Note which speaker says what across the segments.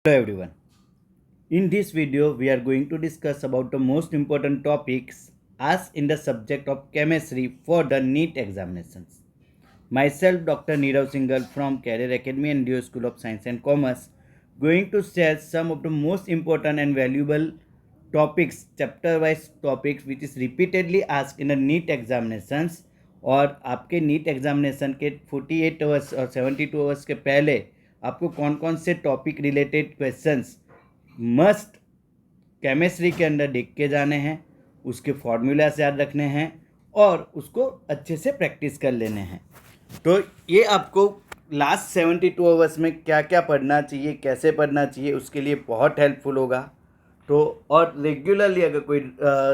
Speaker 1: Hello everyone. In this video we are going to discuss about the most important topics asked in the subject of chemistry for the NEET examinations. Myself Dr. Nirav Singhal from Career Academy and DO School of Science and Commerce going to share some of the most important and valuable topics, chapter wise topics which is repeatedly asked in the NEET examinations और आपके NEET examination के 48 hours और 72 hours के पहले आपको कौन कौन से topic related questions must chemistry के अंदर देख के जाने हैं, उसके फॉर्मूलास याद रखने हैं और उसको अच्छे से प्रैक्टिस कर लेने हैं। तो ये आपको लास्ट 72 आवर्स में क्या क्या पढ़ना चाहिए, कैसे पढ़ना चाहिए, उसके लिए बहुत हेल्पफुल होगा। तो और रेगुलरली अगर कोई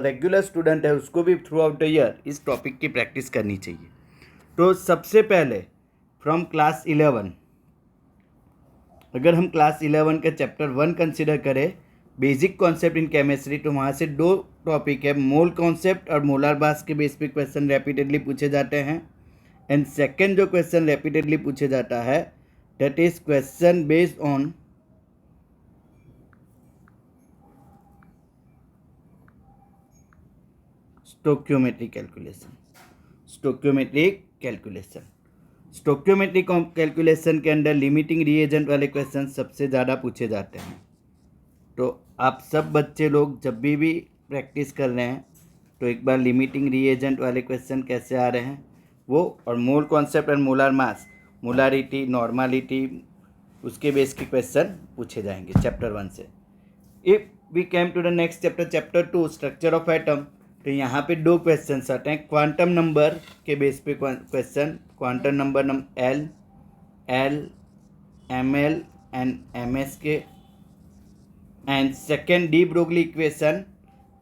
Speaker 1: रेगुलर स्टूडेंट है उसको भी थ्रू आउट द ईयर इस टॉपिक की प्रैक्टिस करनी चाहिए। तो सबसे पहले फ्रॉम क्लास 11, अगर हम क्लास 11 का चैप्टर 1 कंसिडर करें बेसिक कॉन्सेप्ट इन केमिस्ट्री, तो वहाँ से दो टॉपिक है, मोल कॉन्सेप्ट और मोलर मास के बेस पे क्वेश्चन रेपिटेडली पूछे जाते हैं। एंड सेकेंड जो क्वेश्चन रेपिटेडली पूछे जाता है that is question based on stoichiometric calculation. Stoichiometric calculation के अंदर लिमिटिंग रिएजेंट वाले क्वेश्चन सबसे ज़्यादा पूछे जाते हैं। तो आप सब बच्चे लोग जब भी प्रैक्टिस कर रहे हैं तो एक बार लिमिटिंग रिएजेंट वाले क्वेश्चन कैसे आ रहे हैं वो, और mole concept and molar mass, molarity, normality, उसके बेस के क्वेश्चन पूछे जाएंगे चैप्टर 1 से। If we came to the next chapter, chapter 2 structure of atom, तो यहाँ पे दो क्वेश्चन आते हैं क्वांटम नंबर के बेस पे question, quantum number L, M L and M S के, and second de Broglie equation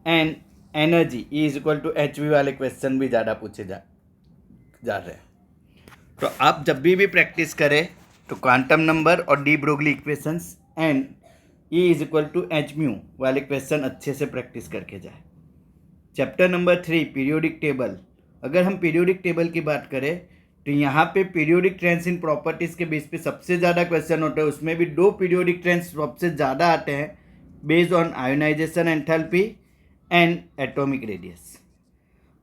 Speaker 1: and energy E is equal to H V वाले क्वेश्चन भी ज़्यादा पूछे जा रहे हैं। तो आप जब भी प्रैक्टिस करें तो क्वांटम नंबर और de Broglie equations and E is equal to H mu वाले क्वेश्चन अच्छे से प्रैक्टिस करके जाए। चैप्टर नंबर 3 पीरियोडिक टेबल, अगर हम पीरियोडिक टेबल की बात करें तो यहाँ पे पीरियोडिक ट्रेंड्स इन प्रॉपर्टीज़ के बेस पे सबसे ज़्यादा क्वेश्चन होते हैं। उसमें भी दो पीरियोडिक ट्रेंड्स सबसे ज़्यादा आते हैं based on ionization enthalpy and atomic radius.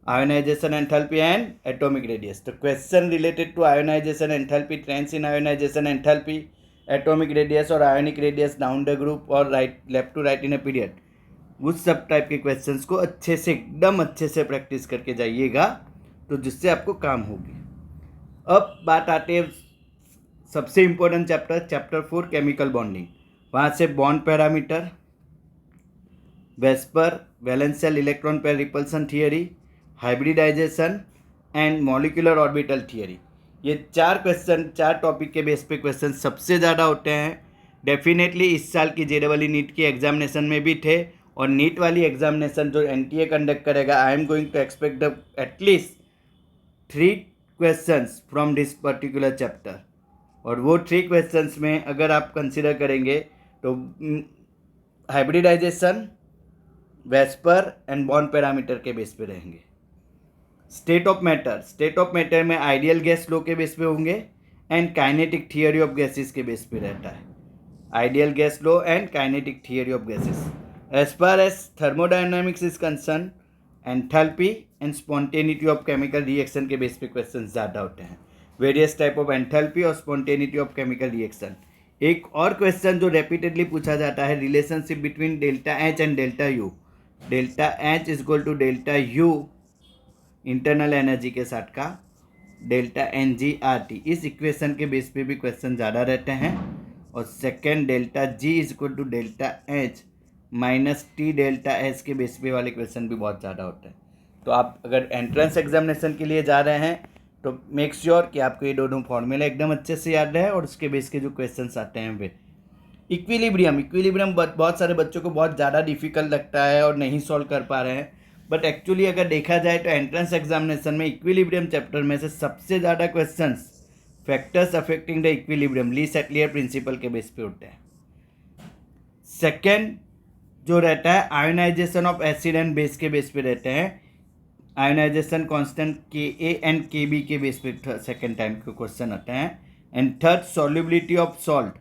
Speaker 1: Ionization enthalpy and atomic radius, तो question related to ionization enthalpy, trends in ionization enthalpy, atomic radius और ionic radius down the group और right left to right in a period, उस सब type के questions को अच्छे से एकदम अच्छे से प्रैक्टिस करके जाइएगा तो जिससे आपको काम होगी। अब बात आते हैं सबसे इम्पोर्टेंट चैप्टर 4 केमिकल बॉन्डिंग। वहाँ से bond parameter, VSEPR, valence shell electron pair repulsion theory, hybridisation and molecular orbital theory, ये चार टॉपिक के बेस पे क्वेश्चन सबसे ज़्यादा होते हैं। डेफिनेटली इस साल की JEE नीट की एग्जामिनेशन में भी थे, और नीट वाली एग्जामिनेशन जो NTA कंडक्ट करेगा, I am going to expect the at least 3 questions from this particular chapter. और वो 3 क्वेश्चंस में अगर आप कंसिडर करेंगे तो hybridisation, VSEPR and bond parameter के बेस पे रहेंगे। स्टेट ऑफ मैटर में आइडियल गैस लो के बेस पे होंगे and kinetic theory of gases के बेस पे रहता है। Ideal gas law and kinetic theory of gases. As far as thermodynamics is concern, enthalpy and spontaneity of chemical reaction के base पे question ज़्यादा होते हैं। वेरियस टाइप ऑफ एंथैल्पी और स्पॉन्टेनिटी ऑफ केमिकल रिएक्शन। एक और क्वेश्चन जो repeatedly पूछा जाता है, relationship between delta H and delta U. Delta H is equal to delta U internal energy के साथ का delta N G R T, इस इक्वेशन के बेस पे भी क्वेश्चन ज़्यादा रहते हैं। और second delta G is equal to delta H minus T delta H के बेस पे वाले क्वेश्चन भी बहुत ज़्यादा होते हैं। तो आप अगर एंट्रेंस एग्जामिनेशन के लिए जा रहे हैं तो मेक श्योर कि आपको ये दोनों फॉर्मूला एकदम अच्छे से याद रहे और उसके बेस के जो क्वेश्चन आते हैं वे। इक्विलिब्रियम बहुत सारे बच्चों को बहुत ज़्यादा डिफिकल्ट लगता है और नहीं सॉल्व कर पा रहे हैं, बट एक्चुअली अगर देखा जाए तो एंट्रेंस एग्जामिनेशन में इक्विलिब्रियम चैप्टर में से सबसे ज़्यादा questions factors affecting the equilibrium, Le Chatelier principle के बेस पे होते हैं। सेकेंड जो रहता है ionization of acid and base के बेस पे रहते हैं। Ionization constant Ka and Kb के बेस पे सेकेंड टाइम के क्वेश्चन आते हैं। And third solubility of salt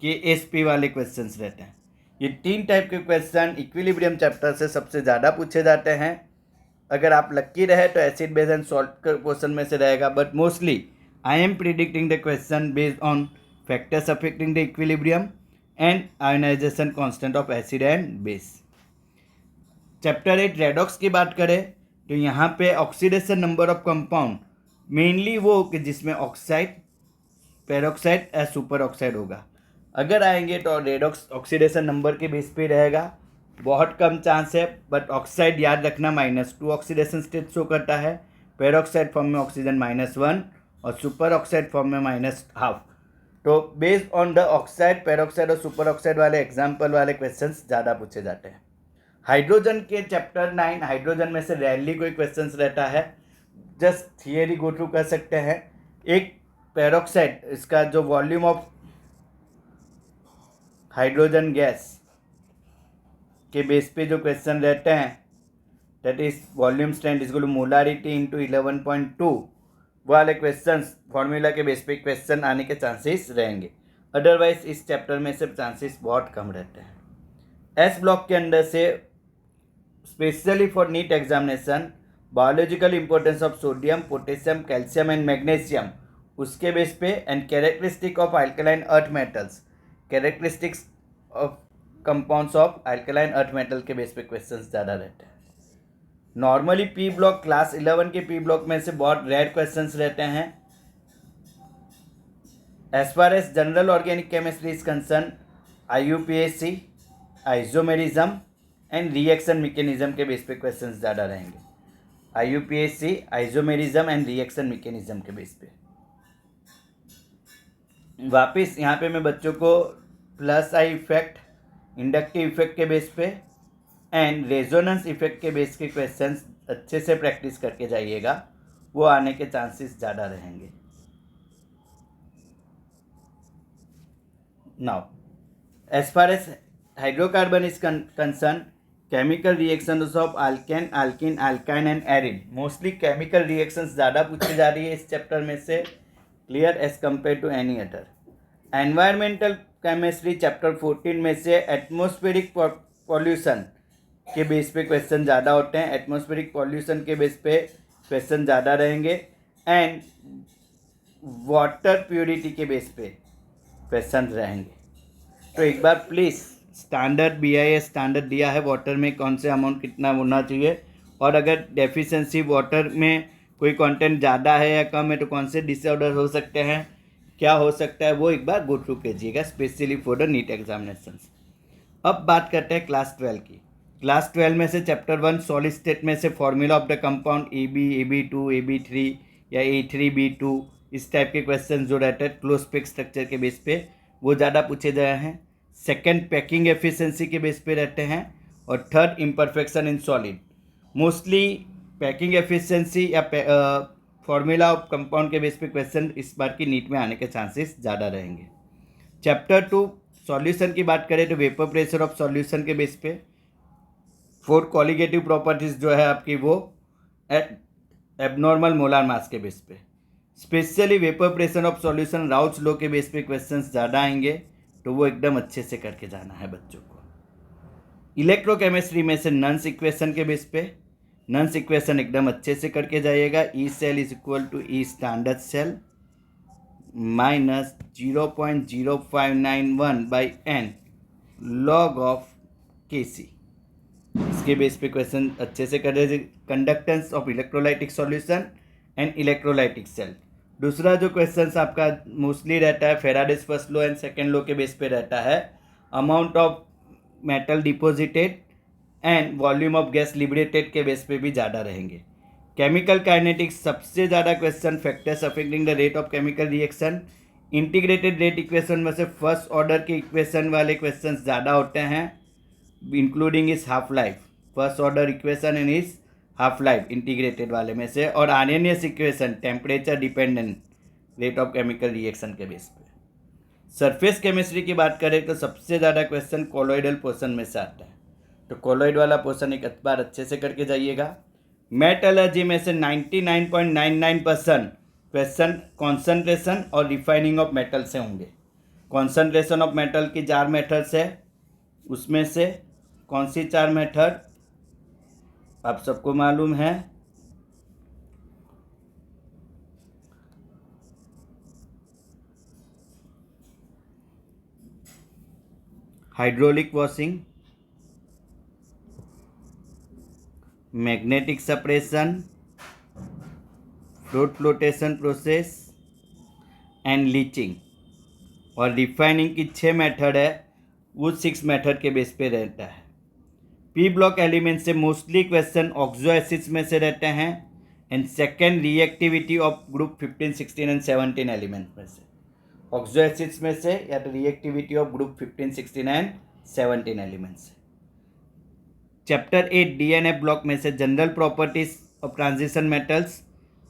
Speaker 1: KSP वाले क्वेश्चंस रहते हैं। ये 3 टाइप के क्वेश्चन इक्विलिब्रियम चैप्टर से सबसे ज़्यादा पूछे जाते हैं। अगर आप लक्की रहे तो acid base and salt question में से रहेगा, but mostly I am predicting the question based on factors affecting the equilibrium and ionization constant of acid and base. Chapter 8 redox की बात करें तो यहाँ पे oxidation number of compound mainly वो कि जिसमें ऑक्साइड, पेरोक्साइड या सुपर ऑक्साइड होगा। अगर आएंगे तो रेडॉक्स ऑक्सीडेशन नंबर के बेस पे रहेगा, बहुत कम चांस है, बट ऑक्साइड याद रखना -2 ऑक्सीडेशन स्टेट शो करता है, पेरोक्साइड फॉर्म में ऑक्सीजन -1 और सुपर ऑक्साइड फॉर्म में -12। तो based on the oxide, peroxide और सुपर ऑक्साइड वाले एग्जाम्पल वाले क्वेश्चंस ज़्यादा पूछे जाते हैं। हाइड्रोजन के चैप्टर 9 हाइड्रोजन में से रेयरली कोई क्वेश्चंस रहता है, जस्ट थियरी गो थ्रू कर सकते हैं। एक पेरोक्साइड, इसका जो वॉल्यूम ऑफ हाइड्रोजन गैस के बेस पे जो क्वेश्चन रहते हैं, that is volume strength is equal to molarity into 11.2 वाले क्वेश्चंस फॉर्मूला के बेस पे क्वेश्चन आने के चांसेस रहेंगे। अदरवाइज इस चैप्टर में से चांसेस बहुत कम रहते हैं। एस ब्लॉक के अंदर से specially for NEET examination biological importance of sodium, potassium, calcium and magnesium, उसके बेस पे and characteristic of alkaline earth metals, characteristics of compounds of alkaline earth metal के बेस पे क्वेश्चंस ज़्यादा रहते हैं। नॉर्मली पी ब्लॉक क्लास 11 के P block में से बहुत रेयर क्वेश्चंस रहते हैं। As far as general organic chemistry is concern, IUPAC, isomerism and reaction mechanism के बेस पे क्वेश्चंस ज़्यादा रहेंगे। IUPAC, isomerism and reaction mechanism के बेस पे। वापस यहाँ पे मैं बच्चों को plus I effect, inductive effect के बेस पे एंड रेजोनेंस इफेक्ट के बेस के क्वेश्चंस अच्छे से प्रैक्टिस करके जाइएगा, वो आने के चांसेस ज़्यादा रहेंगे। Now as far as hydrocarbon is concern, chemical reactions of alkane, alkene, alkyne and arene, mostly chemical reactions ज़्यादा पूछी जा रही है इस चैप्टर में से, clear as compare to any other. Environmental chemistry chapter 14 में से एटमॉस्फेरिक पॉल्यूशन के बेस पे क्वेश्चन ज़्यादा होते हैं, एटमॉस्फेरिक पॉल्यूशन के बेस पे क्वेश्चन ज़्यादा रहेंगे एंड वाटर प्योरिटी के बेस पे क्वेश्चन रहेंगे। तो एक बार प्लीज़ स्टैंडर्ड BIS स्टैंडर्ड दिया है वाटर में कौन से अमाउंट कितना होना चाहिए, और अगर डेफिशिएंसी वाटर में कोई कंटेंट ज़्यादा है या कम है तो कौन से डिसऑर्डर हो सकते हैं, क्या हो सकता है, वो एक बार गो थ्रू कीजिएगा specially for the NEET examinations. अब बात करते हैं क्लास 12 की। क्लास 12 में से चैप्टर 1 सॉलिड स्टेट में से formula of the compound AB, AB2, AB3 या A3B2, इस टाइप के क्वेश्चन जो रहते हैं क्लोज पैक स्ट्रक्चर के बेस पे, वो ज़्यादा पूछे गए हैं। सेकंड पैकिंग एफिशिएंसी के बेस पे रहते हैं, और third imperfection in solid. Mostly packing efficiency या फॉर्मूला ऑफ कंपाउंड के बेस पे क्वेश्चन इस बार की नीट में आने के चांसेस ज़्यादा रहेंगे। चैप्टर 2 सॉल्यूशन की बात करें तो वेपर प्रेशर ऑफ सॉल्यूशन के बेस पे, 4 कॉलिगेटिव प्रॉपर्टीज जो है आपकी वो एबनॉर्मल मोलार मास के बेस पे, specially vapour pressure of solution Raoult's law के बेस पे क्वेश्चंस ज़्यादा आएंगे, तो वो एकदम अच्छे से करके जाना है बच्चों को। इलेक्ट्रोकेमिस्ट्री में से नन्स इक्वेशन के बेस पे, नन्स इक्वेशन एकदम अच्छे से करके जाइएगा। E cell is equal to E standard cell minus 0.0591 by n log of Kc, इसके बेस पे क्वेश्चन अच्छे से कर रहे। Conductance of electrolytic solution and electrolytic cell. दूसरा जो क्वेश्चन आपका मोस्टली रहता है Faraday's first law and second law के बेस पे रहता है, amount of metal deposited and volume of gas liberated के बेस पे भी ज़्यादा रहेंगे। केमिकल काइनेटिक्स सबसे ज़्यादा question factors affecting the rate of chemical reaction, integrated rate equation में से फर्स्ट ऑर्डर के इक्वेशन वाले क्वेश्चन ज़्यादा होते हैं, इंक्लूडिंग इस half life, first order equation and इस हाफ लाइफ इंटीग्रेटेड वाले में से, और RNS equation temperature dependent rate of chemical reaction के बेस पे। सरफेस केमिस्ट्री की बात करें तो सबसे ज़्यादा क्वेश्चन कोलॉइडल पोर्शन में से आता है, तो कोलॉइड वाला पोर्शन एक बार अच्छे से करके जाइएगा। मेटलर्जी में से 99.99% क्वेश्चन कॉन्सेंट्रेशन और रिफाइनिंग ऑफ मेटल से होंगे, कॉन्सेंट्रेशन ऑफ मेटल की 4 मेथड्स है, उसमें से कौन सी 4 मेथड आप सबको मालूम है? Hydraulic washing, magnetic separation, float flotation process and leaching. और रिफाइनिंग की 6 मेथड है, वो 6 मेथड के बेस पे रहता है। पी ब्लॉक एलिमेंट से मोस्टली क्वेश्चन ऑक्सो एसिड्स में से रहते हैं, and second reactivity of group 15, 16 and 17 element में से, ऑक्सो एसिड्स में से या तो reactivity of group 15, 16 and 17 element से। चैप्टर 8 डीएनए ब्लॉक में से general properties of transition metals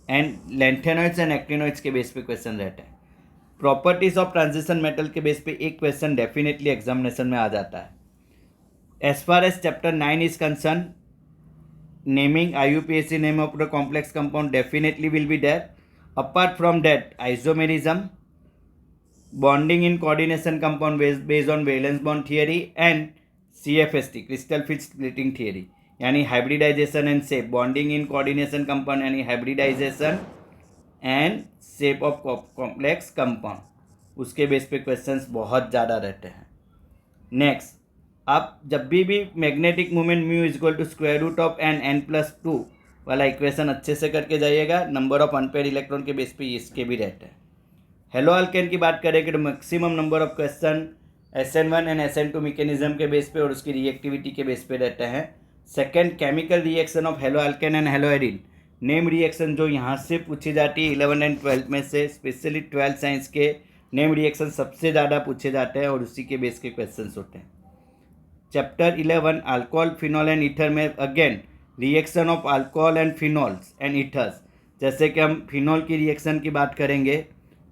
Speaker 1: and lanthanoids and actinoids के बेस पे क्वेश्चन रहता है। प्रॉपर्टीज ऑफ ट्रांजिशन मेटल के बेस पे एक क्वेश्चन डेफिनेटली एग्जामिनेशन में आ जाता है। As far as chapter 9 is concern, naming IUPAC name of the complex compound definitely will be there. Apart from that isomerism, bonding in coordination compound based on valence bond theory and CFST crystal field splitting theory, यानी hybridization and shape, bonding in coordination compound यानी hybridization and shape of complex compound, उसके base पे questions बहुत ज़्यादा रहते हैं। Next, आप जब भी magnetic moment mu is equal to square root of n+2 वाला इक्वेशन अच्छे से करके जाइएगा। नंबर ऑफ अनपेयर इलेक्ट्रॉन के बेस पे इसके भी रहते हैं। हेलो अल्केन की बात करें तो maximum number of question SN1 and SN2 mechanism के बेस पे और उसकी रिएक्टिविटी के बेस पे रहते हैं। Second, chemical reaction of hello alkane and hello Erin, name reaction जो यहाँ से पूछी जाती है 11 एंड 12 में से, स्पेशली 12 साइंस के नेम रिएक्शन सबसे ज़्यादा पूछे जाते हैं और उसी के बेस के क्वेश्चंस होते हैं। Chapter 11 alcohol, phenol and ether में again reaction of alcohol and phenols and ethers. जैसे कि हम फिनॉल की रिएक्शन की बात करेंगे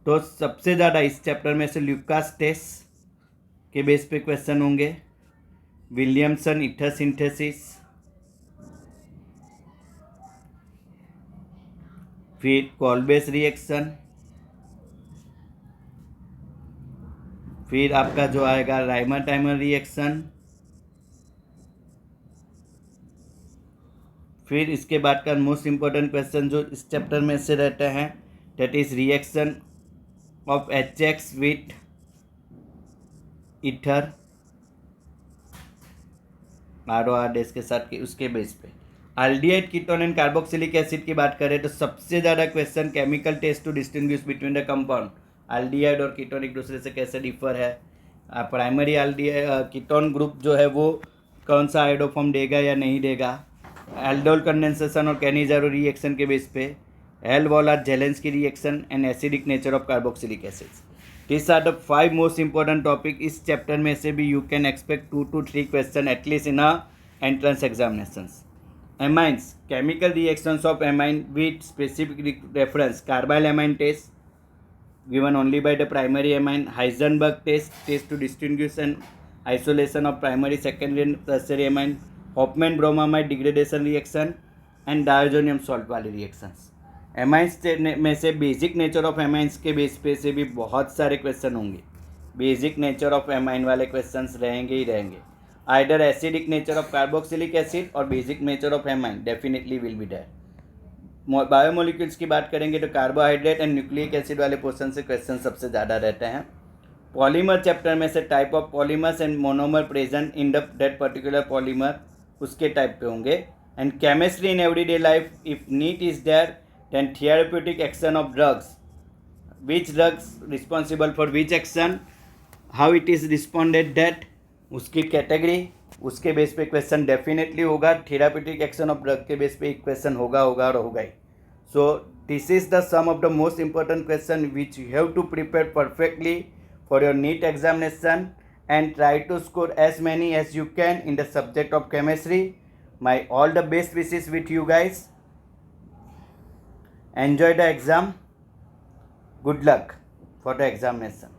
Speaker 1: तो सबसे ज़्यादा इस चैप्टर में से ल्यूकास टेस्ट के बेस पे क्वेश्चन होंगे, विलियमसन ईथर सिंथेसिस, फिर कॉल्बेस रिएक्शन, फिर आपका जो आएगा राइमर टाइमर रिएक्शन, फिर इसके बाद का मोस्ट इम्पोर्टेंट क्वेश्चन जो इस चैप्टर में से रहते हैं that is reaction of HX with ether ROR dash के साथ के उसके बेस पे। Aldehyde, ketone and carboxylic acid की बात करें तो सबसे ज़्यादा question chemical test to distinguish between the compound, aldehyde और कीटोन एक दूसरे से कैसे डिफर है, प्राइमरी एल्डिहाइड कीटोन ग्रुप जो है वो कौन सा आयोडोफॉर्म देगा या नहीं देगा, एल्डोल कंडेंसेशन और कैनिजारो रिएक्शन के बेस पे, Hell Volhard Zelinsky reaction and acidic nature of carboxylic acids. This are the 5 most important topic. इस चैप्टर में से भी you can expect 2 to 3 question at least in entrance examinations. Amines, chemical reactions of amine with specific reference, carbylamine टेस्ट given only by the primary amine, Heisenberg test to distinguish and isolation of primary, secondary and tertiary amine, Hofmann bromamide degradation reaction and diazonium salt वाली reactions। Amines में से basic nature of amines के base पे से भी बहुत सारे question होंगे, बेसिक नेचर ऑफ एमाइन वाले क्वेश्चंस रहेंगे ही रहेंगे। Either acidic nature of carboxylic acid और basic nature of amine definitely will be there. Biomolecules की बात करेंगे तो कार्बोहाइड्रेट एंड न्यूक्लिक एसिड वाले पोर्शन से क्वेश्चन सबसे ज़्यादा रहते हैं। पॉलीमर चैप्टर में से type of polymers and monomer present in that particular polymer उसके टाइप पे होंगे। And chemistry in everyday life, if NEET is there then therapeutic action of drugs, which drugs responsible for which action, how it is responded that, उसकी category, उसके base पे question definitely होगा। Therapeutic action of drug के base पे एक question होगा और होगा ही। So this is the some of the most important question which you have to prepare perfectly for your NEET examination and try to score as many as you can in the subject of chemistry. My all the best wishes with you guys. Enjoy the exam. Good luck for the examination.